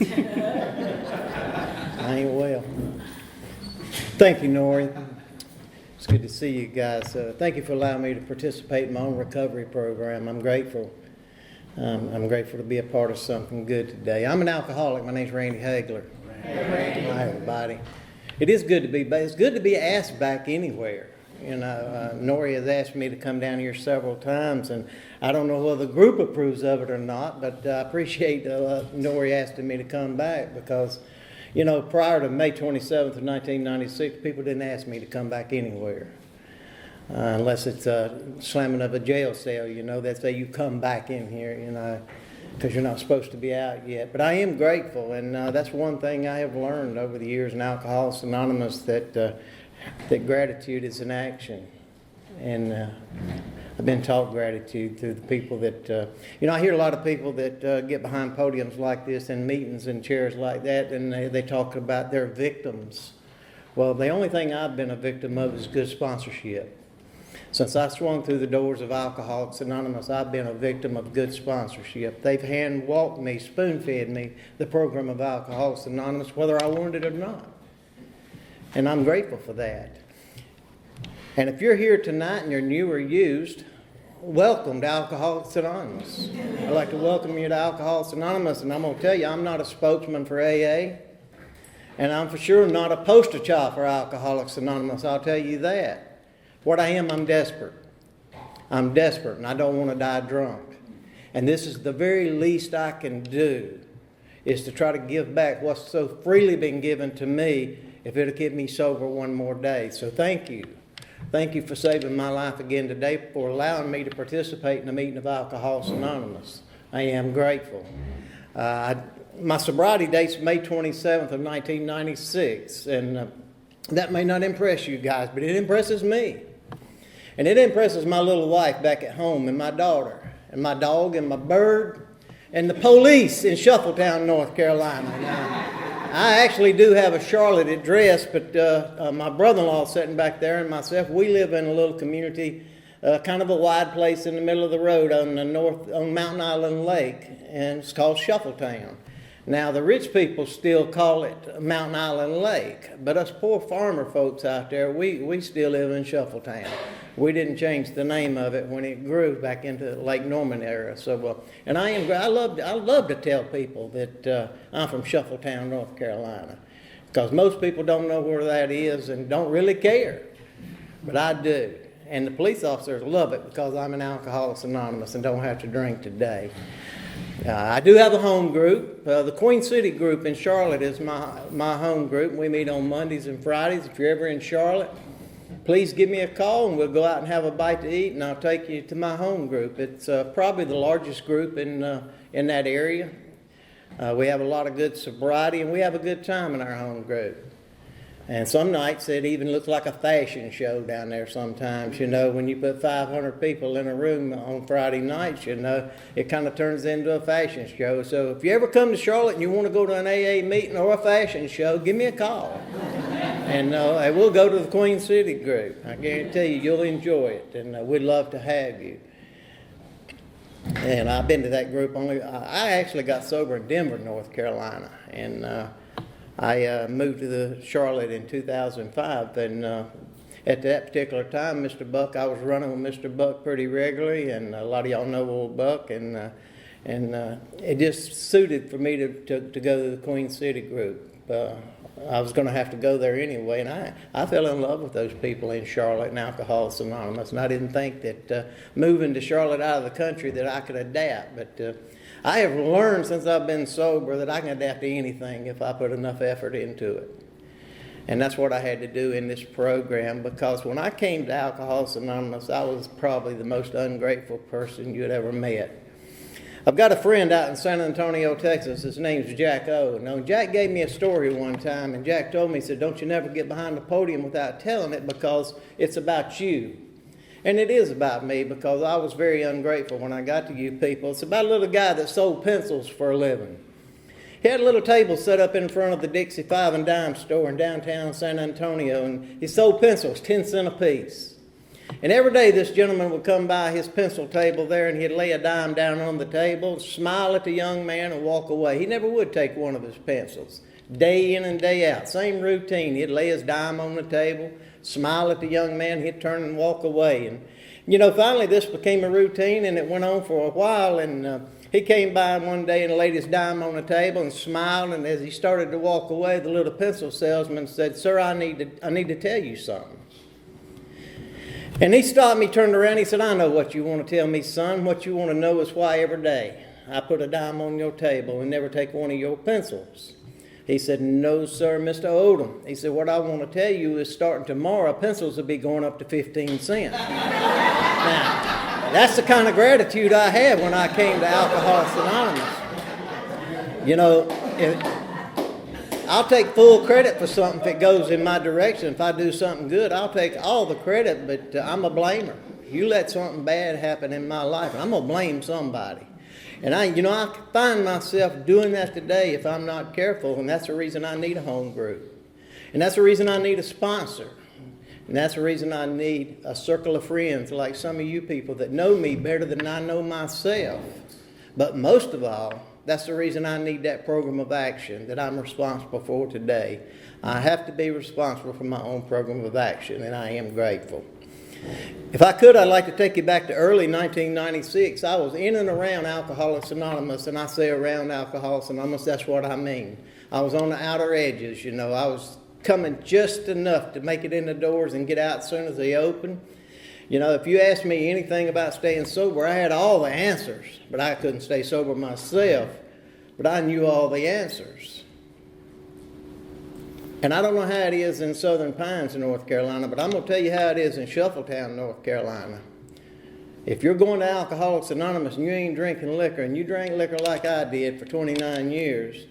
I ain't well. Thank you, Nori. It's good to see you guys. Thank you for allowing me to participate in my own recovery program. I'm grateful. I'm grateful to be a part of something good today. I'm an alcoholic. My name's Randy Hagler. Hey, Randy. Hi, everybody. It's good to be asked back anywhere. You know, Nori has asked me to come down here several times, and I don't know whether the group approves of it or not, but I appreciate Nori asking me to come back because, you know, prior to May 27th of 1996, people didn't ask me to come back anywhere. Unless it's a slamming of a jail cell, you know, they say you come back in here, you know, because you're not supposed to be out yet. But I am grateful, and that's one thing I have learned over the years in Alcoholics Anonymous, that gratitude is an action. And I've been taught gratitude through the people that, you know, I hear a lot of people that get behind podiums like this and meetings and chairs like that, and they talk about their victims. Well, the only thing I've been a victim of is good sponsorship. Since I swung through the doors of Alcoholics Anonymous, I've been a victim of good sponsorship. They've hand-walked me, spoon-fed me the program of Alcoholics Anonymous, whether I wanted it or not. And I'm grateful for that. And if you're here tonight and you're new or used, welcome to Alcoholics Anonymous. I'd like to welcome you to Alcoholics Anonymous, and I'm going to tell you, I'm not a spokesman for AA, and I'm for sure not a poster child for Alcoholics Anonymous, I'll tell you that. What I am, I'm desperate. I'm desperate, and I don't want to die drunk. And this is the very least I can do, is to try to give back what's so freely been given to me if it'll keep me sober one more day. So thank you. Thank you for saving my life again today, for allowing me to participate in the meeting of Alcoholics Anonymous. I am grateful. My sobriety date's May 27th of 1996, and that may not impress you guys, but it impresses me. And it impresses my little wife back at home, and my daughter, and my dog, and my bird, and the police in Shuffletown, North Carolina. Now, I actually do have a Charlotte address, but my brother-in-law sitting back there and myself, we live in a little community, kind of a wide place in the middle of the road on Mountain Island Lake, and it's called Shuffletown. Now, the rich people still call it Mountain Island Lake, but us poor farmer folks out there, we still live in Shuffletown. We didn't change the name of it when it grew back into Lake Norman area. So, and I love to tell people that I'm from Shuffletown, North Carolina, because most people don't know where that is and don't really care, but I do. And the police officers love it because I'm an Alcoholics Anonymous and don't have to drink today. I do have a home group. The Queen City group in Charlotte is my home group. We meet on Mondays and Fridays. If you're ever in Charlotte, please give me a call and we'll go out and have a bite to eat, and I'll take you to my home group. It's probably the largest group in that area. We have a lot of good sobriety, and we have a good time in our home group. And some nights it even looks like a fashion show down there sometimes. You know, when you put 500 people in a room on Friday nights, you know, it kind of turns into a fashion show. So if you ever come to Charlotte and you want to go to an AA meeting or a fashion show, give me a call. And we'll go to the Queen City group. I guarantee you, you'll enjoy it, and we'd love to have you. And I've been to that group I actually got sober in Denver, North Carolina, and I moved to Charlotte in 2005, and at that particular time, Mr. Buck, I was running with Mr. Buck pretty regularly, and a lot of y'all know old Buck, and it just suited for me to go to the Queen City group. I was going to have to go there anyway, and I fell in love with those people in Charlotte and Alcoholics Anonymous, and I didn't think that moving to Charlotte out of the country that I could adapt, but I have learned since I've been sober that I can adapt to anything if I put enough effort into it. And that's what I had to do in this program, because when I came to Alcoholics Anonymous, I was probably the most ungrateful person you'd ever met. I've got a friend out in San Antonio, Texas. His name's Jack O. Now, Jack gave me a story one time, and Jack told me, he said, don't you never get behind the podium without telling it, because it's about you. And it is about me, because I was very ungrateful when I got to you people. It's about a little guy that sold pencils for a living. He had a little table set up in front of the Dixie 5 and Dime store in downtown San Antonio, and he sold pencils, 10 cents a piece. And every day this gentleman would come by his pencil table there, and he'd lay a dime down on the table, smile at the young man, and walk away. He never would take one of his pencils. Day in and day out, same routine. He'd lay his dime on the table, smile at the young man, he'd turn and walk away. And, finally this became a routine, and it went on for a while, and he came by one day and laid his dime on the table and smiled, and as he started to walk away, the little pencil salesman said, "Sir, I need to tell you something." And he stopped me, turned around, he said, "I know what you want to tell me, son. What you want to know is why every day I put a dime on your table and never take one of your pencils." He said, "No, sir, Mr. Odom." He said, "What I want to tell you is starting tomorrow, pencils will be going up to 15 cents. Now, that's the kind of gratitude I had when I came to Alcoholics Anonymous. I'll take full credit for something if it goes in my direction. If I do something good, I'll take all the credit, but I'm a blamer. You let something bad happen in my life, and I'm going to blame somebody. And I find myself doing that today if I'm not careful, and that's the reason I need a home group. And that's the reason I need a sponsor. And that's the reason I need a circle of friends like some of you people that know me better than I know myself. But most of all, that's the reason I need that program of action that I'm responsible for today. I have to be responsible for my own program of action, and I am grateful. If I could, I'd like to take you back to early 1996. I was in and around Alcoholics Anonymous, and I say around Alcoholics Anonymous, that's what I mean. I was on the outer edges, I was coming just enough to make it in the doors and get out as soon as they opened. If you asked me anything about staying sober, I had all the answers, but I couldn't stay sober myself. But I knew all the answers. And I don't know how it is in Southern Pines, North Carolina, but I'm going to tell you how it is in Shuffletown, North Carolina. If you're going to Alcoholics Anonymous and you ain't drinking liquor, and you drank liquor like I did for 29 years,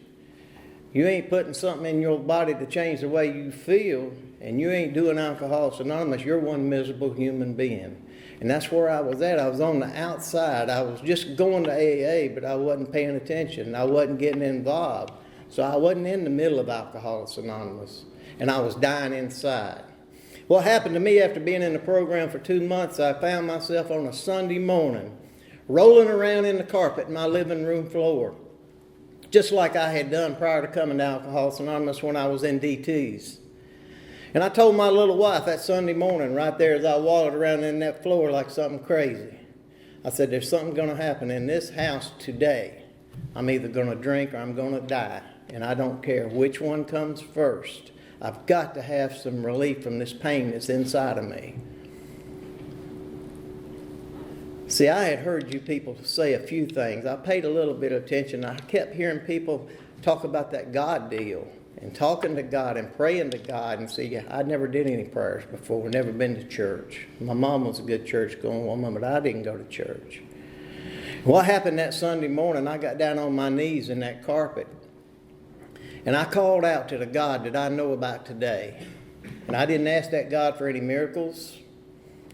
you ain't putting something in your body to change the way you feel, and you ain't doing Alcoholics Anonymous, you're one miserable human being. And that's where I was at. I was on the outside. I was just going to AA, but I wasn't paying attention. I wasn't getting involved. So I wasn't in the middle of Alcoholics Anonymous, and I was dying inside. What happened to me after being in the program for 2 months, I found myself on a Sunday morning rolling around in the carpet in my living room floor, just like I had done prior to coming to Alcoholics Anonymous when I was in DTs. And I told my little wife that Sunday morning right there as I wallowed around in that floor like something crazy. I said, there's something going to happen in this house today. I'm either going to drink or I'm going to die. And I don't care which one comes first. I've got to have some relief from this pain that's inside of me. See, I had heard you people say a few things. I paid a little bit of attention. I kept hearing people talk about that God deal and talking to God and praying to God. And see, I never did any prayers before, never been to church. My mom was a good church-going woman, but I didn't go to church. What happened that Sunday morning, I got down on my knees in that carpet, and I called out to the God that I know about today. And I didn't ask that God for any miracles,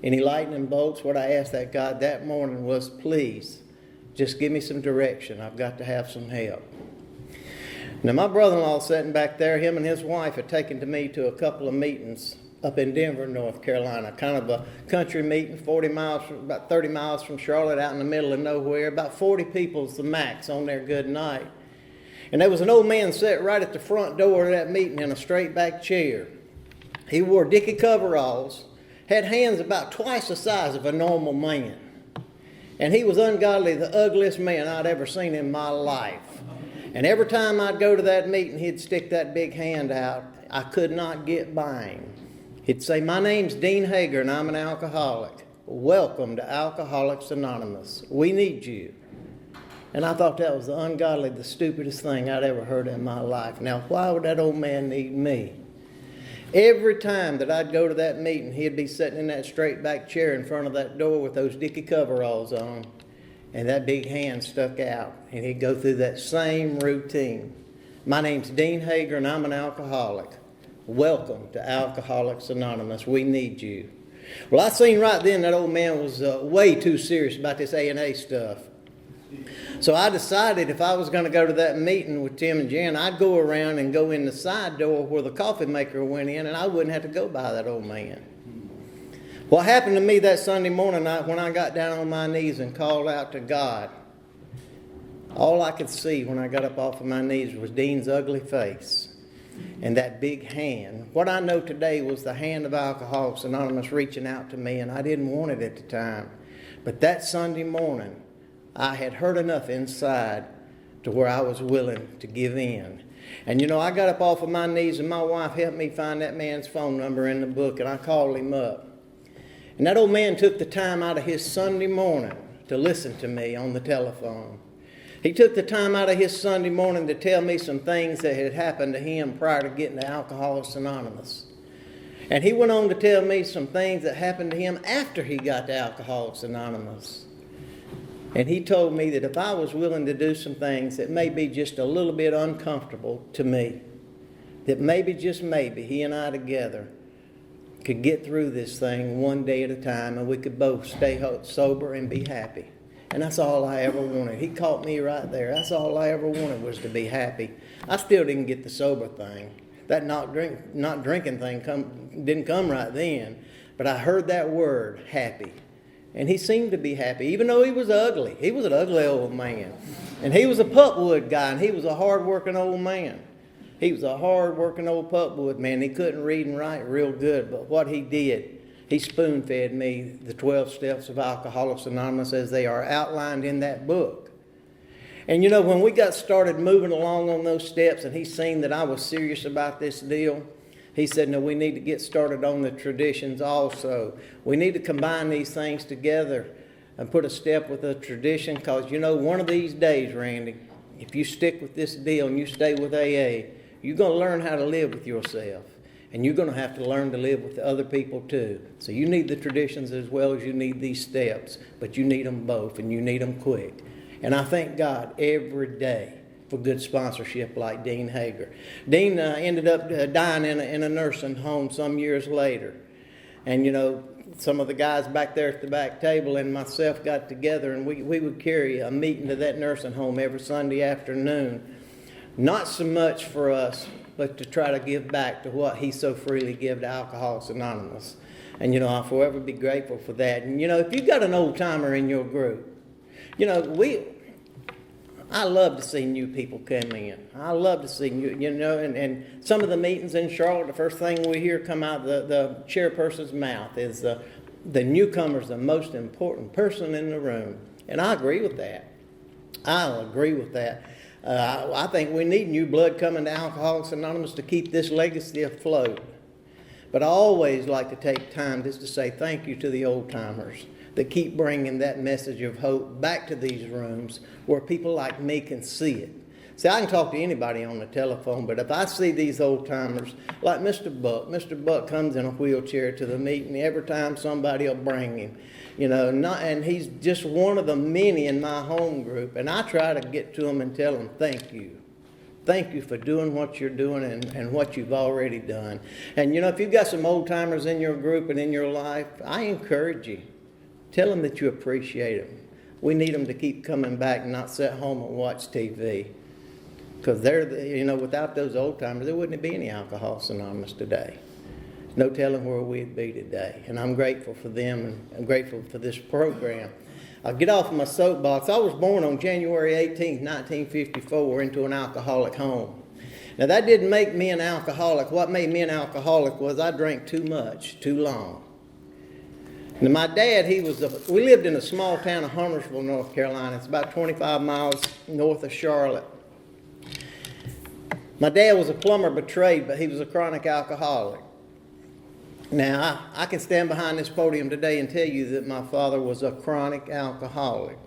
any lightning bolts. What I asked that God that morning was, please, just give me some direction. I've got to have some help. Now, my brother-in-law sitting back there, him and his wife had taken me to a couple of meetings up in Denver, North Carolina, kind of a country meeting, about 30 miles from Charlotte, out in the middle of nowhere. About 40 people's the max on their good night. And there was an old man sat right at the front door of that meeting in a straight back chair. He wore dicky coveralls, had hands about twice the size of a normal man. And he was ungodly, the ugliest man I'd ever seen in my life. And every time I'd go to that meeting, he'd stick that big hand out. I could not get by him. He'd say, my name's Dean Hager, and I'm an alcoholic. Welcome to Alcoholics Anonymous. We need you. And I thought that was the ungodly, the stupidest thing I'd ever heard in my life. Now, why would that old man need me? Every time that I'd go to that meeting, he'd be sitting in that straight back chair in front of that door with those dicky coveralls on, and that big hand stuck out, and he'd go through that same routine. My name's Dean Hager, and I'm an alcoholic. Welcome to Alcoholics Anonymous. We need you. Well, I seen right then that old man was way too serious about this A&A stuff. So I decided if I was going to go to that meeting with Tim and Jan, I'd go around and go in the side door where the coffee maker went in, and I wouldn't have to go by that old man. What happened to me that Sunday morning night when I got down on my knees and called out to God, all I could see when I got up off of my knees was Dean's ugly face and that big hand. What I know today was the hand of Alcoholics Anonymous reaching out to me, and I didn't want it at the time. But that Sunday morning, I had hurt enough inside to where I was willing to give in. And I got up off of my knees, and my wife helped me find that man's phone number in the book, and I called him up. And that old man took the time out of his Sunday morning to listen to me on the telephone. He took the time out of his Sunday morning to tell me some things that had happened to him prior to getting to Alcoholics Anonymous. And he went on to tell me some things that happened to him after he got to Alcoholics Anonymous. And he told me that if I was willing to do some things that may be just a little bit uncomfortable to me, that maybe, just maybe, he and I together could get through this thing one day at a time, and we could both stay sober and be happy. And that's all I ever wanted. He caught me right there. That's all I ever wanted, was to be happy. I still didn't get the sober thing. That not drinking thing didn't come right then. But I heard that word, happy. And he seemed to be happy, even though he was ugly. He was an ugly old man. And he was a putwood guy, and he was a hard-working old man. He was a hard-working old putwood man. He couldn't read and write real good, but what he did, he spoon-fed me the 12 steps of Alcoholics Anonymous as they are outlined in that book. And when we got started moving along on those steps, and he seen that I was serious about this deal, he said, no, we need to get started on the traditions also. We need to combine these things together and put a step with a tradition, because one of these days, Randy, if you stick with this deal and you stay with AA, you're going to learn how to live with yourself. And you're going to have to learn to live with other people too. So you need the traditions as well as you need these steps. But you need them both, and you need them quick. And I thank God every day for good sponsorship like Dean Hager. Dean ended up dying in a nursing home some years later. And some of the guys back there at the back table and myself got together, and we would carry a meeting to that nursing home every Sunday afternoon. Not so much for us, but to try to give back to what he so freely gave to Alcoholics Anonymous. And, I'll forever be grateful for that. And, if you've got an old-timer in your group, I love to see new people come in. I love to see new, and some of the meetings in Charlotte, the first thing we hear come out the chairperson's mouth is the newcomer's the most important person in the room. And I agree with that. I'll agree with that. I think we need new blood coming to Alcoholics Anonymous to keep this legacy afloat. But I always like to take time just to say thank you to the old-timers that keep bringing that message of hope back to these rooms where people like me can see it. See, I can talk to anybody on the telephone, but if I see these old-timers, like Mr. Buck comes in a wheelchair to the meeting every time somebody will bring him. And he's just one of the many in my home group. And I try to get to him and tell him, thank you. Thank you for doing what you're doing and what you've already done. And, if you've got some old-timers in your group and in your life, I encourage you. Tell them that you appreciate them. We need them to keep coming back and not sit home and watch TV. Because without those old-timers, there wouldn't be any Alcoholics Anonymous today. No telling where we'd be today. And I'm grateful for them, and I'm grateful for this program. I'll get off of my soapbox. I was born on January 18th, 1954, into an alcoholic home. Now, that didn't make me an alcoholic. What made me an alcoholic was I drank too much, too long. Now, my dad, we lived in a small town of Huntersville, North Carolina. It's about 25 miles north of Charlotte. My dad was a plumber by trade, but he was a chronic alcoholic. Now, I can stand behind this podium today and tell you that my father was a chronic alcoholic.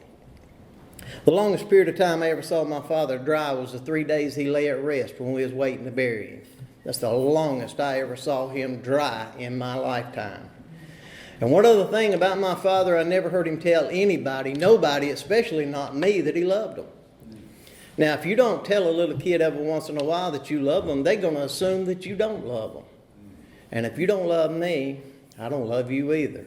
The longest period of time I ever saw my father dry was the 3 days he lay at rest when we was waiting to bury him. That's the longest I ever saw him dry in my lifetime. And one other thing about my father, I never heard him tell anybody, nobody, especially not me, that he loved them. Now, if you don't tell a little kid every once in a while that you love them, they're going to assume that you don't love them. And if you don't love me, I don't love you either.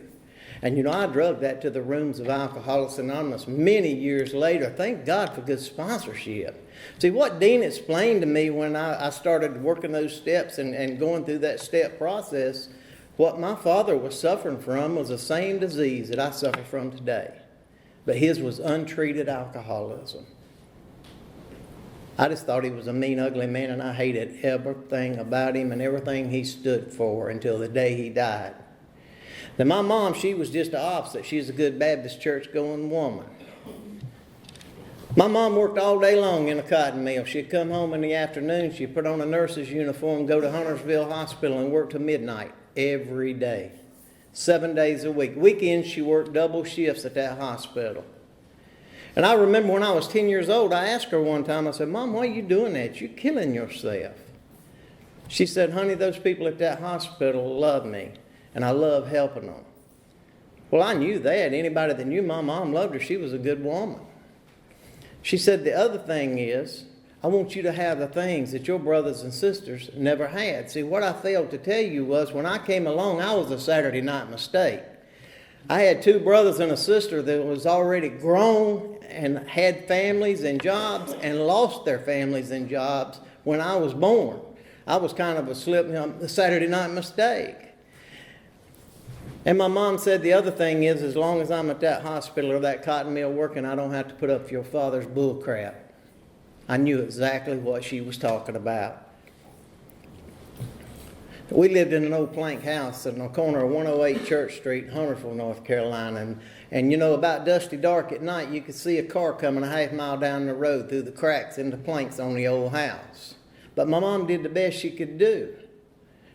And I drug that to the rooms of Alcoholics Anonymous many years later. Thank God for good sponsorship. See, what Dean explained to me when I started working those steps and going through that step process What my father was suffering from was the same disease that I suffer from today, but his was untreated alcoholism. I just thought he was a mean, ugly man, and I hated everything about him and everything he stood for until the day he died. Now, my mom, she was just the opposite. She was a good Baptist church-going woman. My mom worked all day long in a cotton mill. She'd come home in the afternoon, she'd put on a nurse's uniform, go to Huntersville Hospital, and work till midnight every day, 7 days a week. Weekends, she worked double shifts at that hospital. And I remember when I was 10 years old, I asked her one time, I said, Mom, why are you doing that? You're killing yourself. She said, honey, those people at that hospital love me, and I love helping them. Well, I knew that. Anybody that knew my mom loved her, she was a good woman. She said, the other thing is, I want you to have the things that your brothers and sisters never had. See, what I failed to tell you was when I came along, I was a Saturday night mistake. I had 2 brothers and a sister that was already grown and had families and jobs and lost their families and jobs when I was born. I was kind of a Saturday night mistake. And my mom said the other thing is, as long as I'm at that hospital or that cotton mill working, I don't have to put up with your father's bull crap. I knew exactly what she was talking about. We lived in an old plank house on the corner of 108 Church Street, Huntersville, North Carolina. And you know, about dusty dark at night, you could see a car coming a half mile down the road through the cracks in the planks on the old house. But my mom did the best she could do.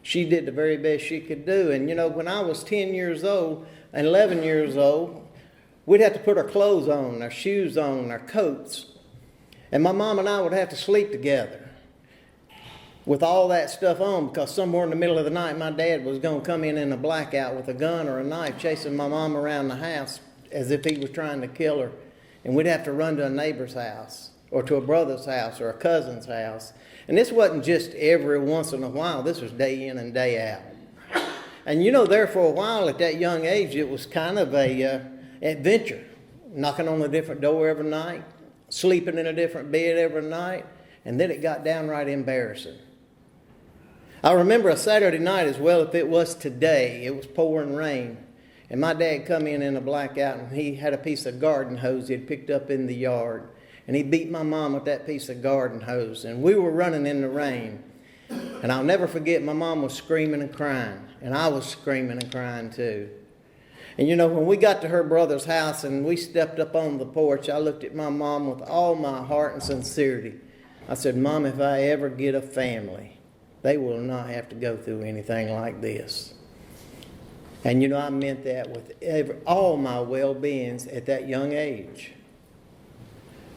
She did the very best she could do. And you know, when I was 10 years old and 11 years old, we'd have to put our clothes on, our shoes on, our coats. And my mom and I would have to sleep together with all that stuff on, because somewhere in the middle of the night my dad was going to come in a blackout with a gun or a knife chasing my mom around the house as if he was trying to kill her. And we'd have to run to a neighbor's house or to a brother's house or a cousin's house. And this wasn't just every once in a while. This was day in and day out. And you know, there for a while at that young age, it was kind of a adventure. Knocking on a different door every night, sleeping in a different bed every night, and then it got downright embarrassing. I remember a Saturday night as well, if it was today. It was pouring rain. And my dad come in a blackout, and he had a piece of garden hose he'd picked up in the yard. And he beat my mom with that piece of garden hose. And we were running in the rain. And I'll never forget, my mom was screaming and crying. And I was screaming and crying too. And you know, when we got to her brother's house and we stepped up on the porch, I looked at my mom with all my heart and sincerity. I said, Mom, if I ever get a family, they will not have to go through anything like this. And you know, I meant that with all my well-beings at that young age.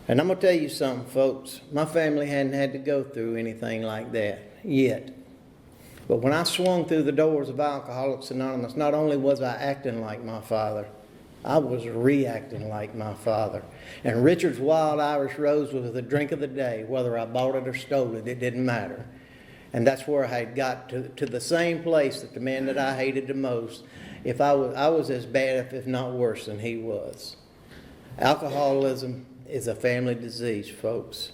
And I'm going to tell you something, folks. My family hadn't had to go through anything like that yet. But when I swung through the doors of Alcoholics Anonymous, not only was I acting like my father, I was reacting like my father. And Richard's Wild Irish Rose was the drink of the day. Whether I bought it or stole it, it didn't matter. And that's where I had got to the same place that the man that I hated the most, I was as bad, if not worse, than he was. Alcoholism is a family disease, folks.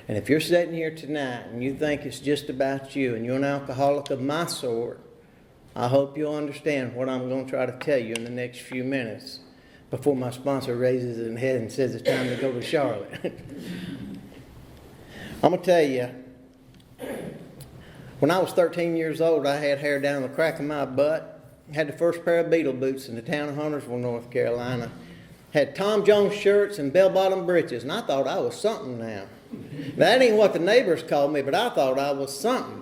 And if you're sitting here tonight and you think it's just about you and you're an alcoholic of my sort, I hope you'll understand what I'm going to try to tell you in the next few minutes before my sponsor raises his head and says it's time to go to Charlotte. I'm going to tell you, when I was 13 years old, I had hair down the crack of my butt, had the first pair of Beetle boots in the town of Huntersville, North Carolina, had Tom Jones shirts and bell-bottom breeches, and I thought I was something now. That ain't what the neighbors called me, but I thought I was something.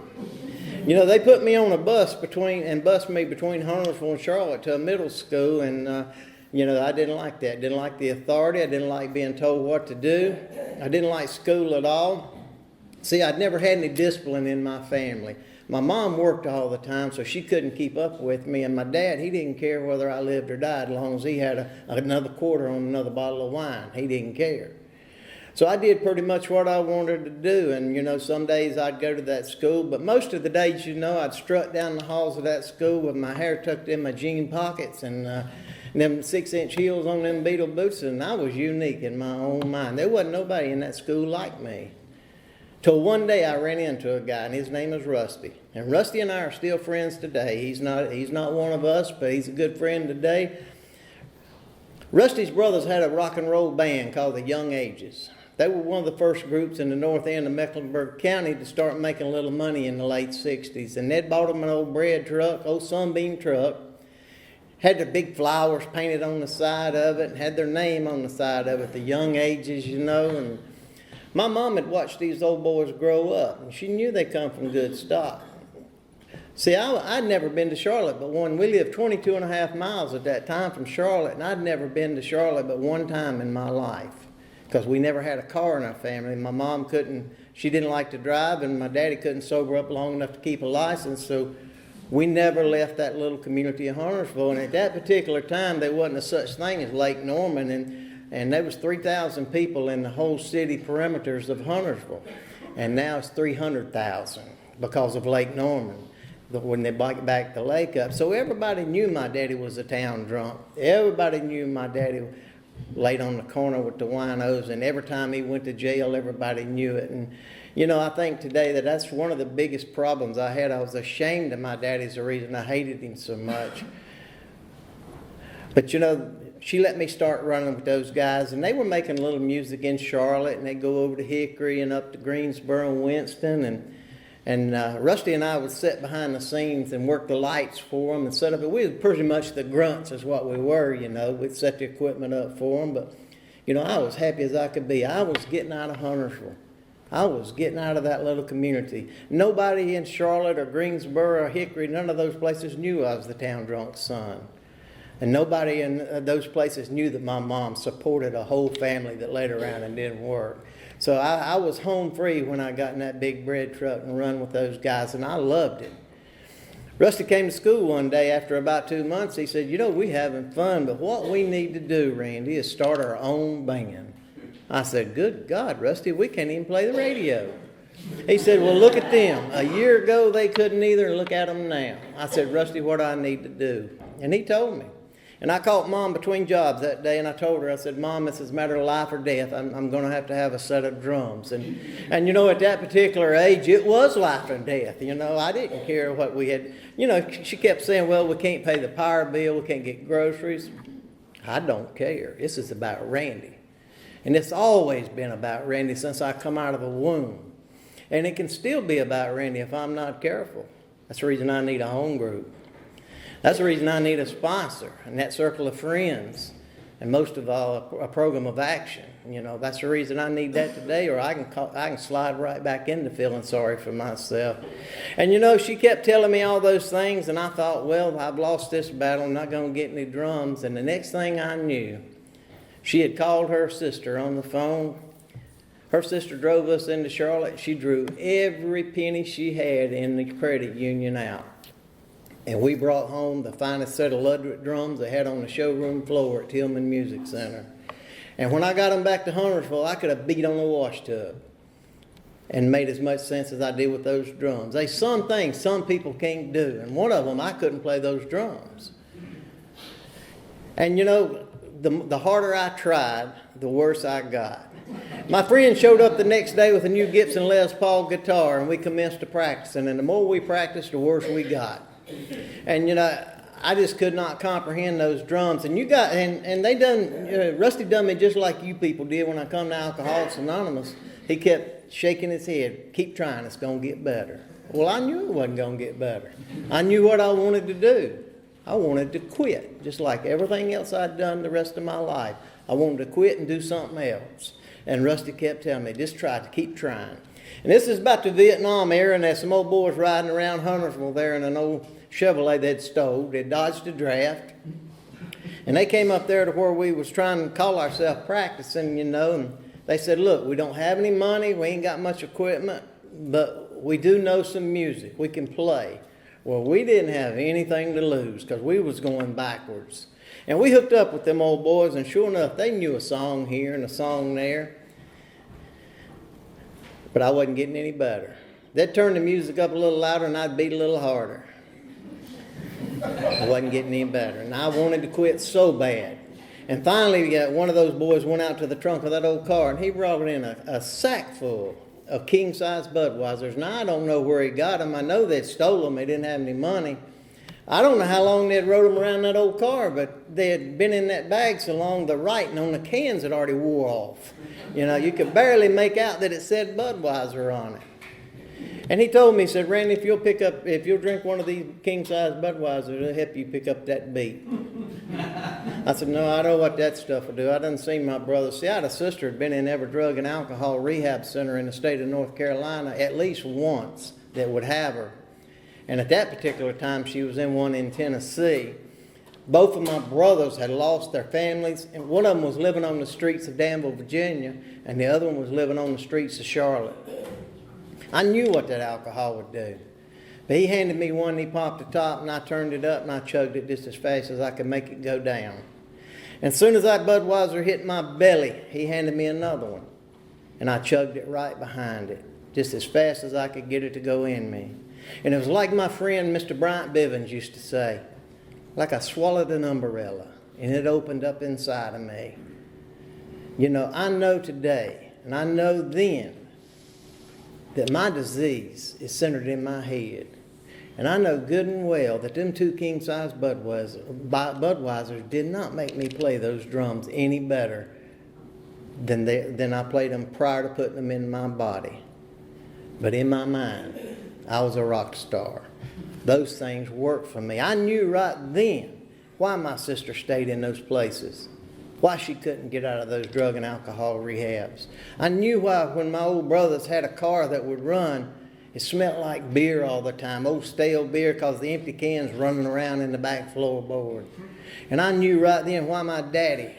You know, they put me on a bus bused me between Huntersville and Charlotte to a middle school, and you know, I didn't like that. Didn't like the authority. I didn't like being told what to do. I didn't like school at all. See, I'd never had any discipline in my family. My mom worked all the time, so she couldn't keep up with me. And my dad, he didn't care whether I lived or died, as long as he had another quarter on another bottle of wine. He didn't care. So I did pretty much what I wanted to do. And, you know, some days I'd go to that school. But most of the days, you know, I'd strut down the halls of that school with my hair tucked in my jean pockets and them 6-inch heels on them Beetle boots. And I was unique in my own mind. There wasn't nobody in that school like me. Till one day I ran into a guy, and his name is Rusty. And Rusty and I are still friends today. He's not one of us, but he's a good friend today. Rusty's brothers had a rock and roll band called the Young Ages. They were one of the first groups in the north end of Mecklenburg County to start making a little money in the late 60s. And they'd bought them an old bread truck, old Sunbeam truck, had the big flowers painted on the side of it, and had their name on the side of it, the Young Ages, you know. And my mom had watched these old boys grow up, and she knew they come from good stock. See, I'd never been to Charlotte, but we lived 22 and a half miles at that time from Charlotte, and I'd never been to Charlotte but one time in my life because we never had a car in our family. My mom she didn't like to drive, and my daddy couldn't sober up long enough to keep a license, so we never left that little community of Huntersville. And at that particular time, there wasn't a such thing as Lake Norman, and there was 3,000 people in the whole city perimeters of Huntersville. And now it's 300,000 because of Lake Norman when they backed the lake up. So everybody knew my daddy was a town drunk. Everybody knew my daddy laid on the corner with the winos, and every time he went to jail, everybody knew it. And you know, I think today that's one of the biggest problems I had. I was ashamed of my daddy's the reason I hated him so much. But you know, she let me start running with those guys, and they were making a little music in Charlotte, and they'd go over to Hickory and up to Greensboro and Winston, and Rusty and I would sit behind the scenes and work the lights for them and set up. We were pretty much the grunts is what we were, you know. We'd set the equipment up for them, but you know, I was happy as I could be. I was getting out of Huntersville. I was getting out of that little community. Nobody in Charlotte or Greensboro or Hickory, none of those places knew I was the town drunk's son. And nobody in those places knew that my mom supported a whole family that laid around and didn't work. So I was home free when I got in that big bread truck and run with those guys, and I loved it. Rusty came to school one day after about 2 months. He said, you know, we having fun, but what we need to do, Randy, is start our own band. I said, good God, Rusty, we can't even play the radio. He said, well, look at them. A year ago, they couldn't either, and look at them now. I said, Rusty, what do I need to do? And he told me. And I caught Mom between jobs that day, and I told her, I said, Mom, this is a matter of life or death. I'm going to have a set of drums. And, you know, at that particular age, it was life or death. You know, I didn't care what we had. You know, she kept saying, well, we can't pay the power bill. We can't get groceries. I don't care. This is about Randy. And it's always been about Randy since I come out of the womb. And it can still be about Randy if I'm not careful. That's the reason I need a home group. That's the reason I need a sponsor and that circle of friends, and most of all, a program of action. You know, that's the reason I need that today, or I can slide right back into feeling sorry for myself. And you know, she kept telling me all those things, and I thought, well, I've lost this battle. I'm not going to get any drums. And the next thing I knew, she had called her sister on the phone. Her sister drove us into Charlotte. She drew every penny she had in the credit union out. And we brought home the finest set of Ludwig drums they had on the showroom floor at Tillman Music Center. And when I got them back to Huntersville, I could have beat on a wash tub and made as much sense as I did with those drums. There's some things some people can't do. And one of them, I couldn't play those drums. And you know, the harder I tried, the worse I got. My friend showed up the next day with a new Gibson Les Paul guitar, and we commenced to practicing. And the more we practiced, the worse we got. And you know, I just could not comprehend those drums. And they done, Rusty done me just like you people did when I come to Alcoholics Anonymous. He kept shaking his head, keep trying, it's going to get better. Well, I knew it wasn't going to get better. I knew what I wanted to do. I wanted to quit, just like everything else I'd done the rest of my life. I wanted to quit and do something else. And Rusty kept telling me, just try to keep trying. And this is about the Vietnam era, and there's some old boys riding around Huntersville there in an old Chevrolet they'd stole. They'd dodged a draft. And they came up there to where we was trying to call ourselves practicing, you know, and they said, look, we don't have any money, we ain't got much equipment, but we do know some music, we can play. Well, we didn't have anything to lose because we was going backwards. And we hooked up with them old boys, and sure enough, they knew a song here and a song there. But I wasn't getting any better. They'd turn the music up a little louder, and I'd beat a little harder. I wasn't getting any better. And I wanted to quit so bad. And finally, one of those boys went out to the trunk of that old car, and he brought in a sack full of king-size Budweisers. Now, I don't know where he got them. I know they stole them. They didn't have any money. I don't know how long they'd rode them around that old car, but they had been in that bag so long the writing on the cans had already wore off. You know, you could barely make out that it said Budweiser on it. And he told me, he said, Randy, if you'll drink one of these king-size Budweisers, it'll help you pick up that beat. I said, no, I know what that stuff will do. I done seen my brother. See, I had a sister who'd been in every drug and alcohol rehab center in the state of North Carolina at least once that would have her. And at that particular time, she was in one in Tennessee. Both of my brothers had lost their families, and one of them was living on the streets of Danville, Virginia, and the other one was living on the streets of Charlotte. I knew what that alcohol would do. But he handed me one, and he popped the top, and I turned it up, and I chugged it just as fast as I could make it go down. And as soon as that Budweiser hit my belly, he handed me another one, and I chugged it right behind it, just as fast as I could get it to go in me. And it was like my friend Mr. Bryant Bivens used to say, like I swallowed an umbrella, and it opened up inside of me. You know, I know today, and I know then, that my disease is centered in my head. And I know good and well that them two king-size Budweisers did not make me play those drums any better than I played them prior to putting them in my body. But in my mind, I was a rock star. Those things worked for me. I knew right then why my sister stayed in those places, why she couldn't get out of those drug and alcohol rehabs. I knew why when my old brothers had a car that would run, it smelled like beer all the time, old stale beer, because the empty cans running around in the back floorboard. And I knew right then why my daddy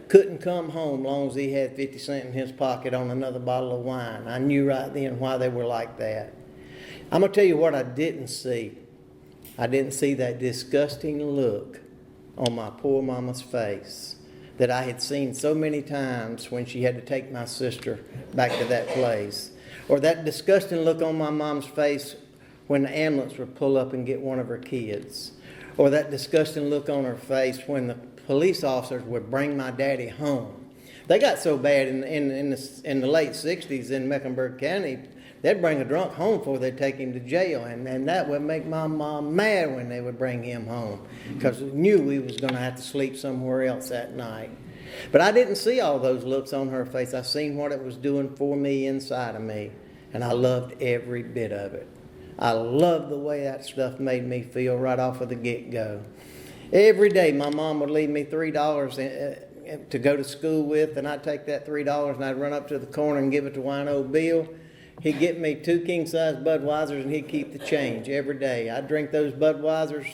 couldn't come home long as he had 50 cents in his pocket on another bottle of wine. I knew right then why they were like that. I'm going to tell you what I didn't see. I didn't see that disgusting look on my poor mama's face that I had seen so many times when she had to take my sister back to that place. Or that disgusting look on my mom's face when the ambulance would pull up and get one of her kids. Or that disgusting look on her face when the police officers would bring my daddy home. They got so bad in the late 60s in Mecklenburg County, they'd bring a drunk home before they'd take him to jail. And that would make my mom mad when they would bring him home, because we knew we was going to have to sleep somewhere else that night. But I didn't see all those looks on her face. I seen what it was doing for me inside of me. And I loved every bit of it. I loved the way that stuff made me feel right off of the get-go. Every day my mom would leave me $3 to go to school with, and I'd take that $3 and I'd run up to the corner and give it to Wino Bill. He'd get me 2 king-size Budweisers, and he'd keep the change every day. I'd drink those Budweisers,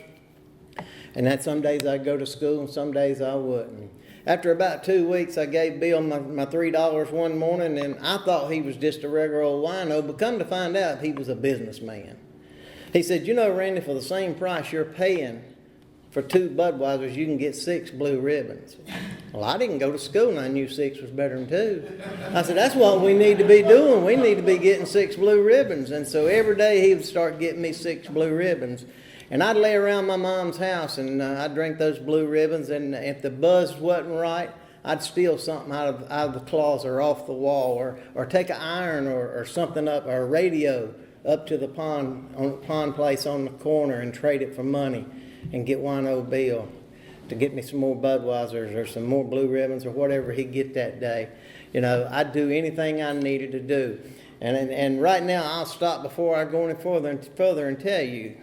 and that some days I'd go to school and some days I wouldn't. After about 2 weeks, I gave Bill my $3 one morning, and I thought he was just a regular old wino, but come to find out he was a businessman. He said, you know, Randy, for the same price you're paying for 2 Budweisers, you can get 6 blue ribbons. Well, I didn't go to school, and I knew 6 was better than 2. I said, that's what we need to be doing. We need to be getting 6 blue ribbons. And so every day he would start getting me 6 blue ribbons. And I'd lay around my mom's house, and I'd drink those blue ribbons, and if the buzz wasn't right, I'd steal something out of the closet or off the wall, or take an iron or something up, or a radio up to the pawn place on the corner and trade it for money and get Wino Bill to get me some more Budweisers or some more blue ribbons or whatever he'd get that day. You know, I'd do anything I needed to do. And right now, I'll stop before I go any further and tell you,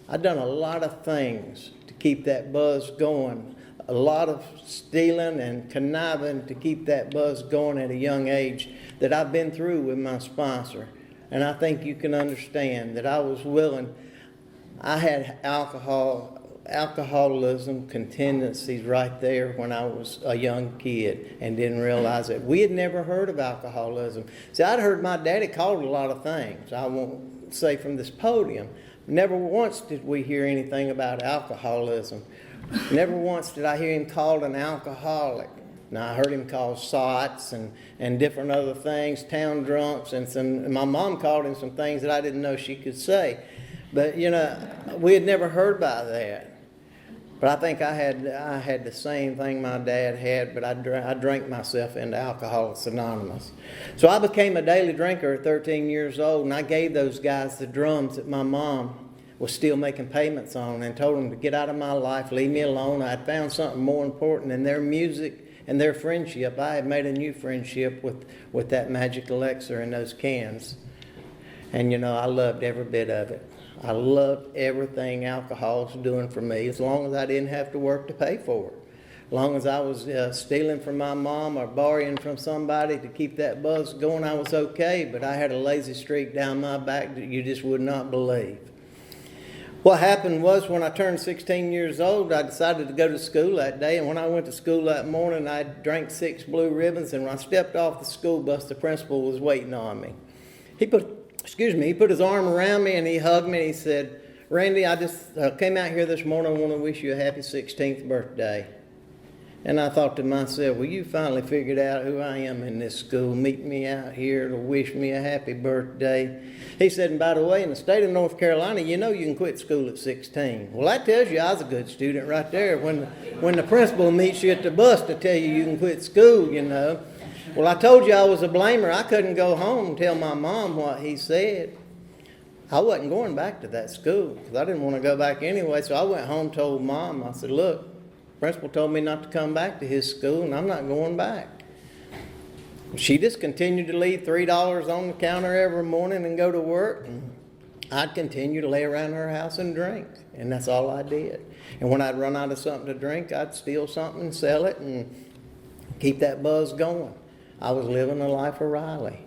I've done a lot of things to keep that buzz going, a lot of stealing and conniving to keep that buzz going at a young age that I've been through with my sponsor. And I think you can understand that I was willing. I had alcoholism tendencies right there when I was a young kid and didn't realize it. We had never heard of alcoholism. See, I'd heard my daddy call it a lot of things. I won't say from this podium. Never once did we hear anything about alcoholism. Never once did I hear him called an alcoholic. Now, I heard him called sots and different other things, town drunks, and my mom called him some things that I didn't know she could say. But, you know, we had never heard about that. But I think I had the same thing my dad had, but I drank myself into Alcoholics Anonymous. So I became a daily drinker at 13 years old, and I gave those guys the drums that my mom was still making payments on, and told them to get out of my life, leave me alone. I had found something more important than their music and their friendship. I had made a new friendship with that magic elixir in those cans. And you know, I loved every bit of it. I loved everything alcohol was doing for me, as long as I didn't have to work to pay for it. As long as I was stealing from my mom or borrowing from somebody to keep that buzz going, I was okay. But I had a lazy streak down my back that you just would not believe. What happened was, when I turned 16 years old, I decided to go to school that day. And when I went to school that morning, I drank 6 blue ribbons. And when I stepped off the school bus, the principal was waiting on me. He put his arm around me and he hugged me and he said, "Randy, I just came out here this morning. I want to wish you a happy 16th birthday." And I thought to myself, well, you finally figured out who I am in this school, meeting me out here to wish me a happy birthday. He said, "And by the way, in the state of North Carolina, you know you can quit school at 16. Well, that tells you I was a good student right there. When the principal meets you at the bus to tell you can quit school, you know. Well, I told you I was a blamer. I couldn't go home and tell my mom what he said. I wasn't going back to that school because I didn't want to go back anyway. So I went home, told Mom, I said, "Look, principal told me not to come back to his school, and I'm not going back." She just continued to leave $3 on the counter every morning and go to work. And I'd continue to lay around her house and drink, and that's all I did. And when I'd run out of something to drink, I'd steal something and sell it and keep that buzz going. I was living the life of Riley.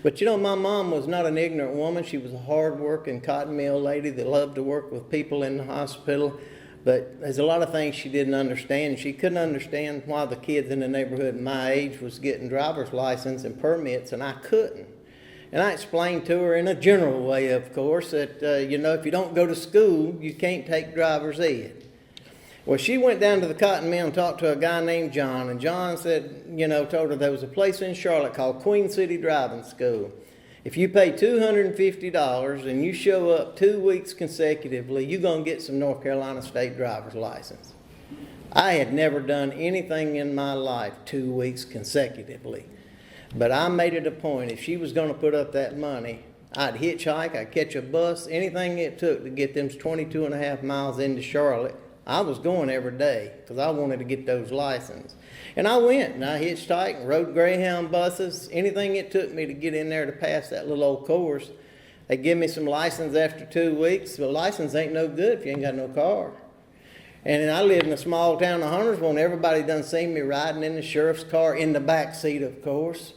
But you know, my mom was not an ignorant woman. She was a hard-working cotton mill lady that loved to work with people in the hospital. But there's a lot of things she didn't understand. She couldn't understand why the kids in the neighborhood my age was getting driver's license and permits, and I couldn't. And I explained to her in a general way, of course, that, you know, if you don't go to school, you can't take driver's ed. Well, she went down to the cotton mill and talked to a guy named John. And John said, you know, told her there was a place in Charlotte called Queen City Driving School. If you pay $250 and you show up 2 weeks consecutively, you're going to get some North Carolina state driver's license. I had never done anything in my life 2 weeks consecutively. But I made it a point, if she was going to put up that money, I'd hitchhike, I'd catch a bus, anything it took to get them 22 and a half miles into Charlotte. I was going every day because I wanted to get those licenses. And I went and I hitchhiked and rode Greyhound buses, anything it took me to get in there to pass that little old course. They give me some license after 2 weeks. But license ain't no good if you ain't got no car. And I lived in a small town of Huntersville, and everybody done seen me riding in the sheriff's car in the back seat, of course,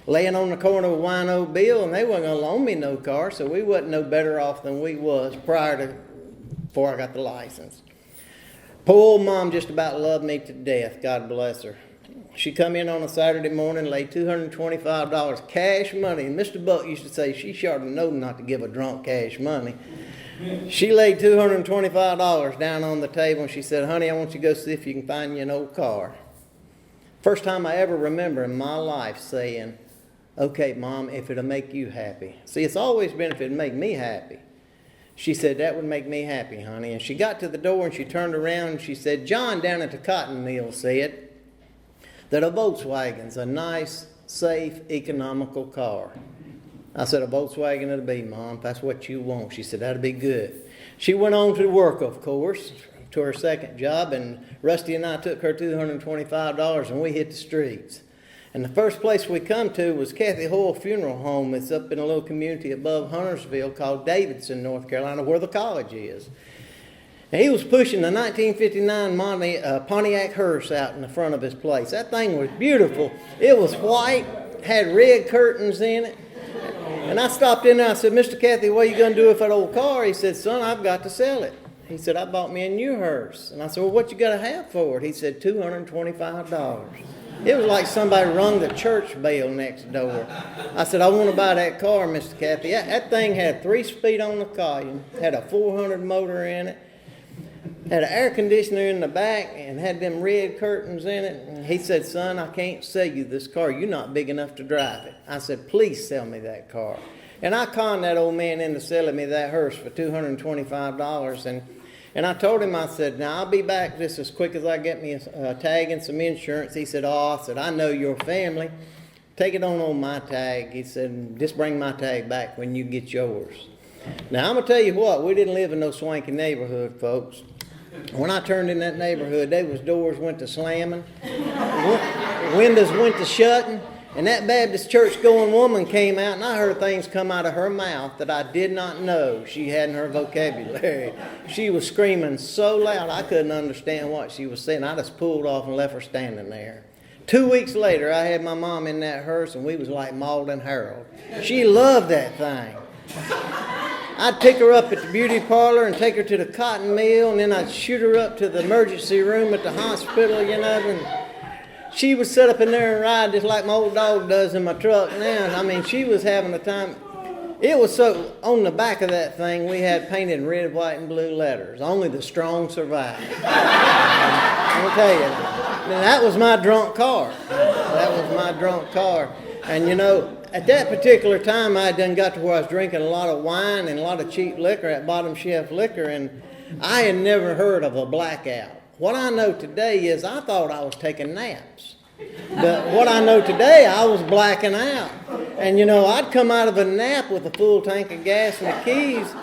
laying on the corner with Wino Bill, and they wasn't going to loan me no car, so we wasn't no better off than we was before I got the license. Poor old Mom just about loved me to death, God bless her. She come in on a Saturday morning, laid $225 cash money. And Mr. Buck used to say she sure know not to give a drunk cash money. She laid $225 down on the table and she said, "Honey, I want you to go see if you can find you an old car." First time I ever remember in my life saying, "Okay, Mom, if it'll make you happy." See, it's always been if it'll make me happy. She said, "That would make me happy, honey." And she got to the door and she turned around and she said, "John down at the cotton mill said that a Volkswagen's a nice, safe, economical car." I said, "A Volkswagen it'll be, Mom, if that's what you want." She said, "That'll be good." She went on to work, of course, to her second job, and Rusty and I took her $225 and we hit the streets. And the first place we come to was Kathy Hoyle Funeral Home. It's up in a little community above Huntersville called Davidson, North Carolina, where the college is. And he was pushing the 1959 Pontiac hearse out in the front of his place. That thing was beautiful. It was white, had red curtains in it. And I stopped in there and I said, "Mr. Kathy, what are you going to do with that old car?" He said, "Son, I've got to sell it." He said, "I bought me a new hearse." And I said, "Well, what you got to have for it?" He said, $225. It was like somebody rung the church bell next door. I said, "I want to buy that car, Mr. Kathy." That thing had 3-speed on the column, had a 400 motor in it, had an air conditioner in the back, and had them red curtains in it. And he said, "Son, I can't sell you this car. You're not big enough to drive it." I said, "Please sell me that car." And I conned that old man into selling me that hearse for $225. And And I told him, I said, now I'll be back just as quick as I get me a tag and some insurance. He said, oh, I said, I know your family. Take it on my tag. He said, just bring my tag back when you get yours. Now, I'm going to tell you what, we didn't live in no swanky neighborhood, folks. When I turned in that neighborhood, there was doors went to slamming, windows went to shutting, and that Baptist church-going woman came out, and I heard things come out of her mouth that I did not know she had in her vocabulary. She was screaming so loud I couldn't understand what she was saying. I just pulled off and left her standing there. 2 weeks later, I had my mom in that hearse, and we was like Maud and Harold. She loved that thing. I'd pick her up at the beauty parlor and take her to the cotton mill, and then I'd shoot her up to the emergency room at the hospital, and she would sit up in there and ride just like my old dog does in my truck now. I mean, she was having a time. It was so, on the back of that thing, we had painted in red, white, and blue letters, only the strong survive. I'm going to tell you, that was my drunk car. That was my drunk car. And at that particular time, I had done got to where I was drinking a lot of wine and a lot of cheap liquor at bottom shelf liquor, and I had never heard of a blackout. What I know today is I thought I was taking naps. But what I know today, I was blacking out. And I'd come out of a nap with a full tank of gas and the keys,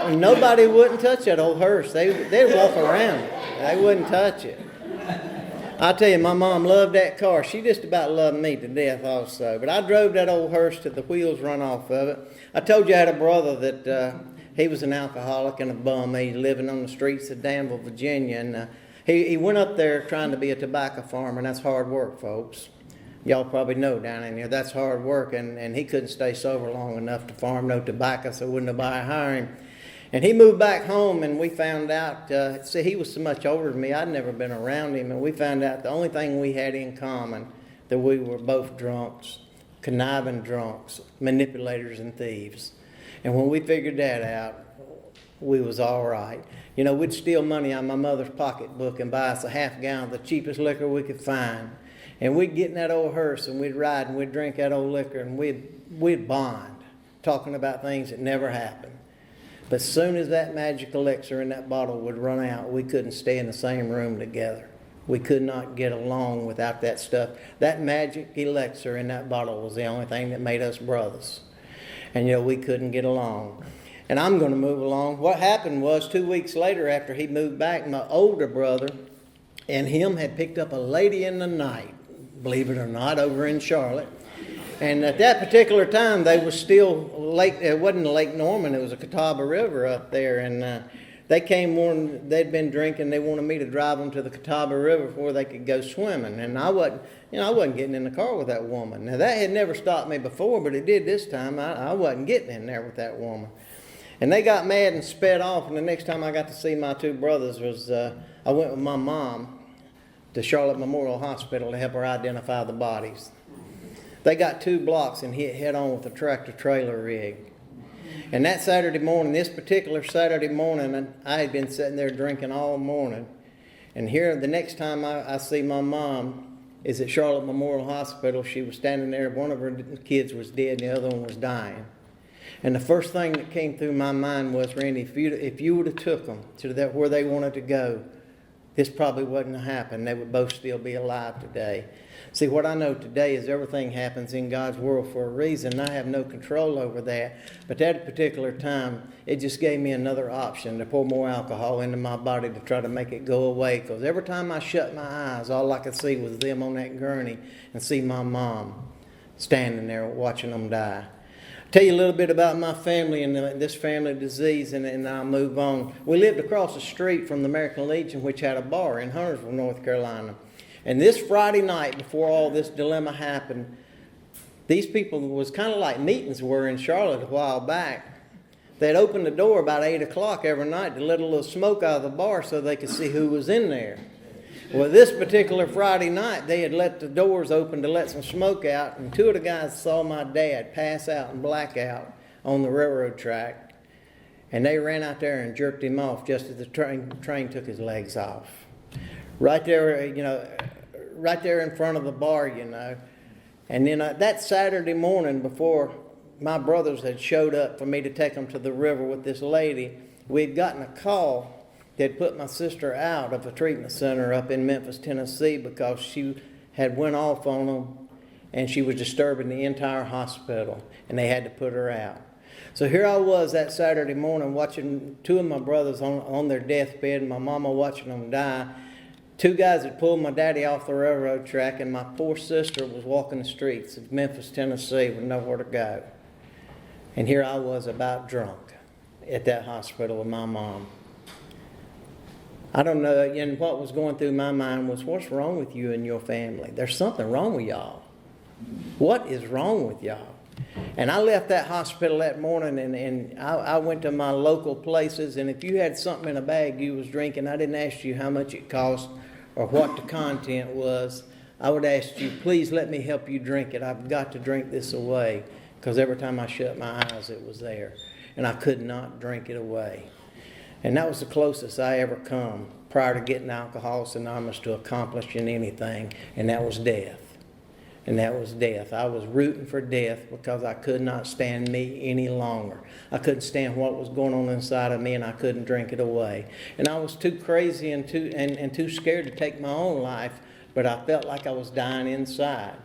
and nobody wouldn't touch that old hearse. They'd walk around it. They wouldn't touch it. I tell you, my mom loved that car. She just about loved me to death also. But I drove that old hearse till the wheels run off of it. I told you I had a brother that he was an alcoholic and a bum. He living on the streets of Danville, Virginia. And he went up there trying to be a tobacco farmer, and that's hard work, folks. Y'all probably know down in here, that's hard work. And he couldn't stay sober long enough to farm no tobacco, so wouldn't nobody hire him. And he moved back home, and we found out, see, he was so much older than me, I'd never been around him, and we found out the only thing we had in common, that we were both drunks, conniving drunks, manipulators and thieves. And when we figured that out, we was all right. We'd steal money out of my mother's pocketbook and buy us a half gallon of the cheapest liquor we could find. And we'd get in that old hearse, and we'd ride, and we'd drink that old liquor, and we'd bond, talking about things that never happened. But as soon as that magic elixir in that bottle would run out, we couldn't stay in the same room together. We could not get along without that stuff. That magic elixir in that bottle was the only thing that made us brothers. And we couldn't get along. And I'm going to move along. What happened was 2 weeks later, after he moved back, my older brother and him had picked up a lady in the night, believe it or not, over in Charlotte. And at that particular time, they was still it wasn't Lake Norman, it was a Catawba River up there. And they came on, they'd been drinking, they wanted me to drive them to the Catawba River before they could go swimming. And I wasn't getting in the car with that woman. Now, that had never stopped me before, but it did this time. I wasn't getting in there with that woman. And they got mad and sped off, and the next time I got to see my two brothers was, I went with my mom to Charlotte Memorial Hospital to help her identify the bodies. They got 2 blocks and hit head on with a tractor-trailer rig. And that Saturday morning, this particular Saturday morning, I had been sitting there drinking all morning. And here, the next time I see my mom is at Charlotte Memorial Hospital. She was standing there. One of her kids was dead, and the other one was dying. And the first thing that came through my mind was, Randy, if you would have took them to where they wanted to go, this probably wouldn't have happened. They would both still be alive today. See, what I know today is everything happens in God's world for a reason. I have no control over that. But that particular time, it just gave me another option to pour more alcohol into my body to try to make it go away. Because every time I shut my eyes, all I could see was them on that gurney and see my mom standing there watching them die. Tell you a little bit about my family and this family disease, and I'll move on. We lived across the street from the American Legion, which had a bar in Huntersville, North Carolina. And this Friday night, before all this dilemma happened, these people was kind of like meetings were in Charlotte a while back. They'd open the door about 8 o'clock every night to let a little smoke out of the bar so they could see who was in there. Well, this particular Friday night, they had let the doors open to let some smoke out, and 2 of the guys saw my dad pass out and black out on the railroad track, and they ran out there and jerked him off just as the train took his legs off. Right there, right there in front of the bar, And then that Saturday morning, before my brothers had showed up for me to take them to the river with this lady, we'd gotten a call they'd put my sister out of a treatment center up in Memphis, Tennessee, because she had went off on them and she was disturbing the entire hospital, and they had to put her out. So here I was that Saturday morning watching two of my brothers on their deathbed, and my mama watching them die. Two guys had pulled my daddy off the railroad track, and my poor sister was walking the streets of Memphis, Tennessee with nowhere to go. And here I was about drunk at that hospital with my mom. I don't know, and what was going through my mind was, what's wrong with you and your family? There's something wrong with y'all. What is wrong with y'all? And I left that hospital that morning, and I went to my local places, and if you had something in a bag you was drinking, I didn't ask you how much it cost or what the content was. I would ask you, please let me help you drink it. I've got to drink this away, because every time I shut my eyes it was there, and I could not drink it away. And that was the closest I ever come prior to getting Alcoholics Anonymous to accomplishing anything, and that was death. And that was death. I was rooting for death because I could not stand me any longer. I couldn't stand what was going on inside of me, and I couldn't drink it away. And I was too crazy and too scared to take my own life, but I felt like I was dying inside.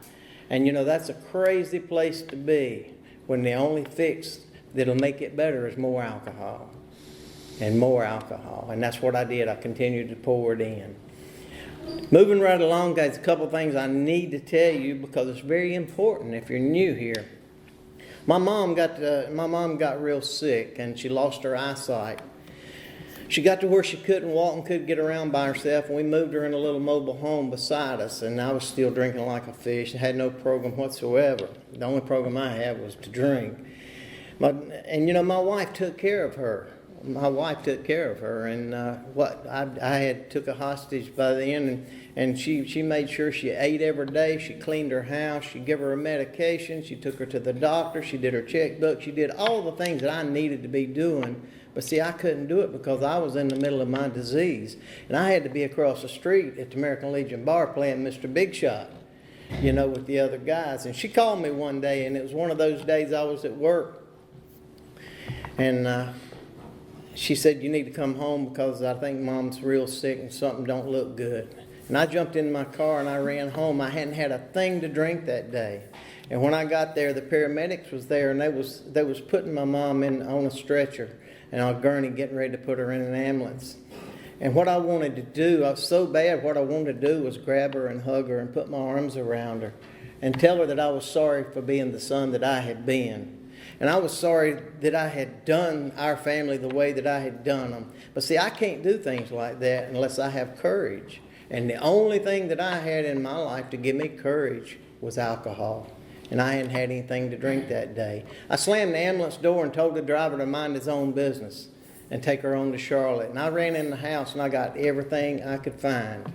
And you know, that's a crazy place to be when the only fix that'll make it better is more alcohol. And more alcohol. And that's what I did. I continued to pour it in. Moving right along, guys, a couple things I need to tell you because it's very important if you're new here. My mom got real sick, and she lost her eyesight. She got to where she couldn't walk and couldn't get around by herself, and we moved her in a little mobile home beside us, and I was still drinking like a fish. I had no program whatsoever. The only program I had was to drink. And you know, my wife took care of her. And I had took a hostage by then, and she made sure she ate every day. She cleaned her house. She gave her her medication. She took her to the doctor. She did her checkbook. She did all the things that I needed to be doing. But see, I couldn't do it because I was in the middle of my disease, and I had to be across the street at the American Legion bar playing Mr. Big Shot, you know, with the other guys. And she called me one day, and it was one of those days I was at work, and she said, you need to come home because I think Mom's real sick and something don't look good. And I jumped in my car and I ran home. I hadn't had a thing to drink that day. And when I got there, the paramedics was there, and they was putting my mom on a stretcher and on a gurney, getting ready to put her in an ambulance. And what I wanted to do, I was so bad, what I wanted to do was grab her and hug her and put my arms around her and tell her that I was sorry for being the son that I had been. And I was sorry that I had done our family the way that I had done them. But see, I can't do things like that unless I have courage. And the only thing that I had in my life to give me courage was alcohol. And I hadn't had anything to drink that day. I slammed the ambulance door and told the driver to mind his own business and take her on to Charlotte. And I ran in the house and I got everything I could find.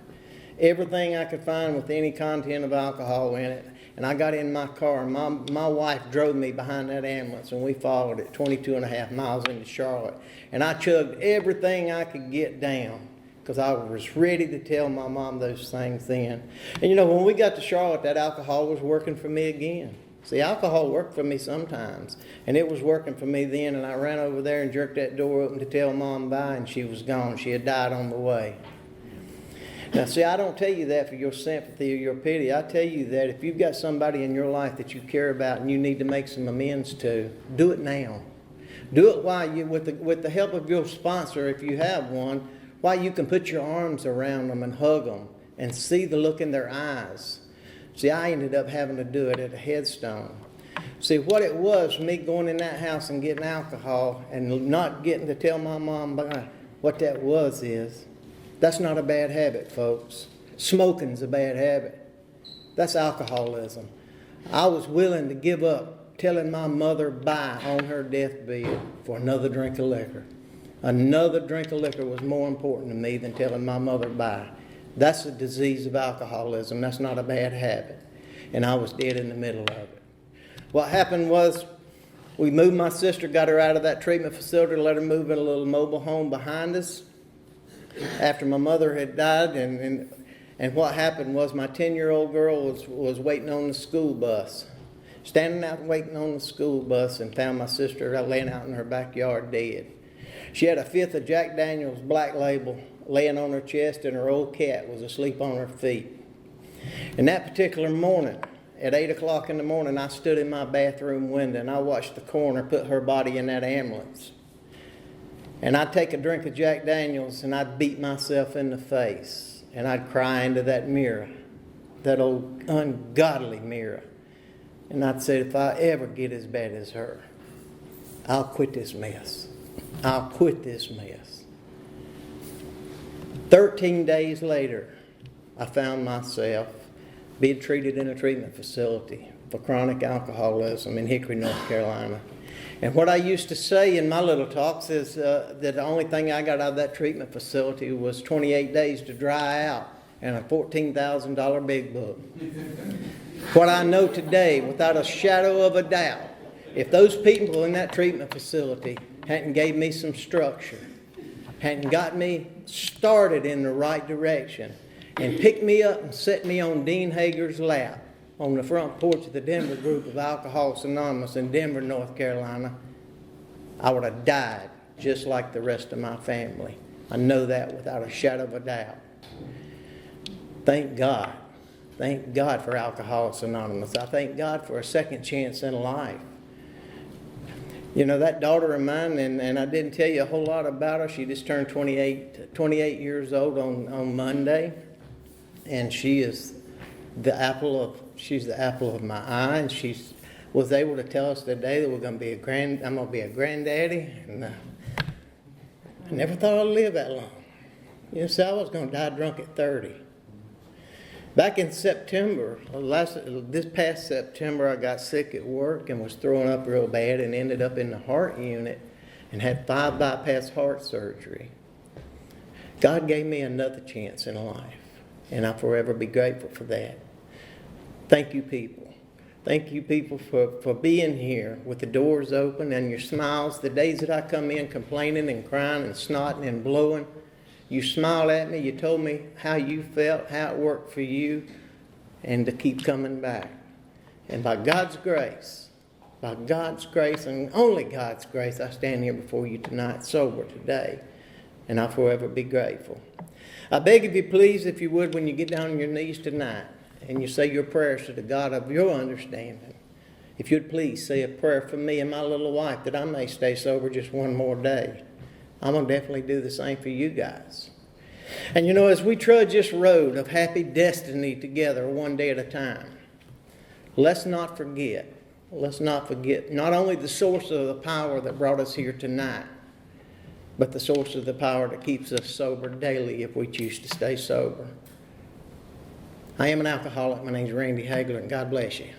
Everything I could find with any content of alcohol in it. And I got in my car, and my wife drove me behind that ambulance, and we followed it 22.5 miles into Charlotte. And I chugged everything I could get down because I was ready to tell my mom those things then. And you know, when we got to Charlotte, that alcohol was working for me again. See, alcohol worked for me sometimes, and it was working for me then, and I ran over there and jerked that door open to tell Mom bye, and she was gone. She had died on the way. Now, see, I don't tell you that for your sympathy or your pity. I tell you that if you've got somebody in your life that you care about and you need to make some amends to, do it now. Do it while you, with the help of your sponsor, if you have one, while you can put your arms around them and hug them and see the look in their eyes. See, I ended up having to do it at a headstone. See, what it was, me going in that house and getting alcohol and not getting to tell my mom what that was is, that's not a bad habit, folks. Smoking's a bad habit. That's alcoholism. I was willing to give up telling my mother bye on her deathbed for another drink of liquor. Another drink of liquor was more important to me than telling my mother bye. That's the disease of alcoholism. That's not a bad habit. And I was dead in the middle of it. What happened was we moved my sister, got her out of that treatment facility, let her move in a little mobile home behind us after my mother had died. And what happened was my 10-year-old girl was waiting on the school bus, standing out waiting on the school bus, and found my sister laying out in her backyard dead. She had a fifth of Jack Daniels Black Label laying on her chest, and her old cat was asleep on her feet. And that particular morning, at 8 o'clock in the morning, I stood in my bathroom window and I watched the coroner put her body in that ambulance. And I'd take a drink of Jack Daniels and I'd beat myself in the face. And I'd cry into that mirror, that old ungodly mirror. And I'd say, if I ever get as bad as her, I'll quit this mess. I'll quit this mess. 13 days later, I found myself being treated in a treatment facility for chronic alcoholism in Hickory, North Carolina. And what I used to say in my little talks is that the only thing I got out of that treatment facility was 28 days to dry out and a $14,000 big book. What I know today, without a shadow of a doubt, if those people in that treatment facility hadn't gave me some structure, hadn't got me started in the right direction, and picked me up and set me on Dean Hager's lap on the front porch of the Denver group of Alcoholics Anonymous in Denver, North Carolina, I would have died just like the rest of my family. I know that without a shadow of a doubt. Thank God. Thank God for Alcoholics Anonymous. I thank God for a second chance in life. You know, that daughter of mine, and I didn't tell you a whole lot about her. She just turned 28 years old on Monday. And she is she's the apple of my eye. And she was able to tell us today that I'm going to be a granddaddy. And I never thought I'd live that long. You know, so I was going to die drunk at 30. Back in September, this past September, I got sick at work and was throwing up real bad and ended up in the heart unit and had 5 bypass heart surgery. God gave me another chance in life, and I'll forever be grateful for that. Thank you, people. Thank you, people, for being here with the doors open and your smiles. The days that I come in complaining and crying and snotting and blowing, you smiled at me, you told me how you felt, how it worked for you, and to keep coming back. And by God's grace, and only God's grace, I stand here before you tonight, sober today, and I'll forever be grateful. I beg of you, please, if you would, when you get down on your knees tonight, and you say your prayers to the God of your understanding, if you'd please say a prayer for me and my little wife that I may stay sober just one more day. I'm going to definitely do the same for you guys. And you know, as we trudge this road of happy destiny together one day at a time, let's not forget not only the source of the power that brought us here tonight, but the source of the power that keeps us sober daily if we choose to stay sober. I am an alcoholic. My name's Randy Hagler, and God bless you.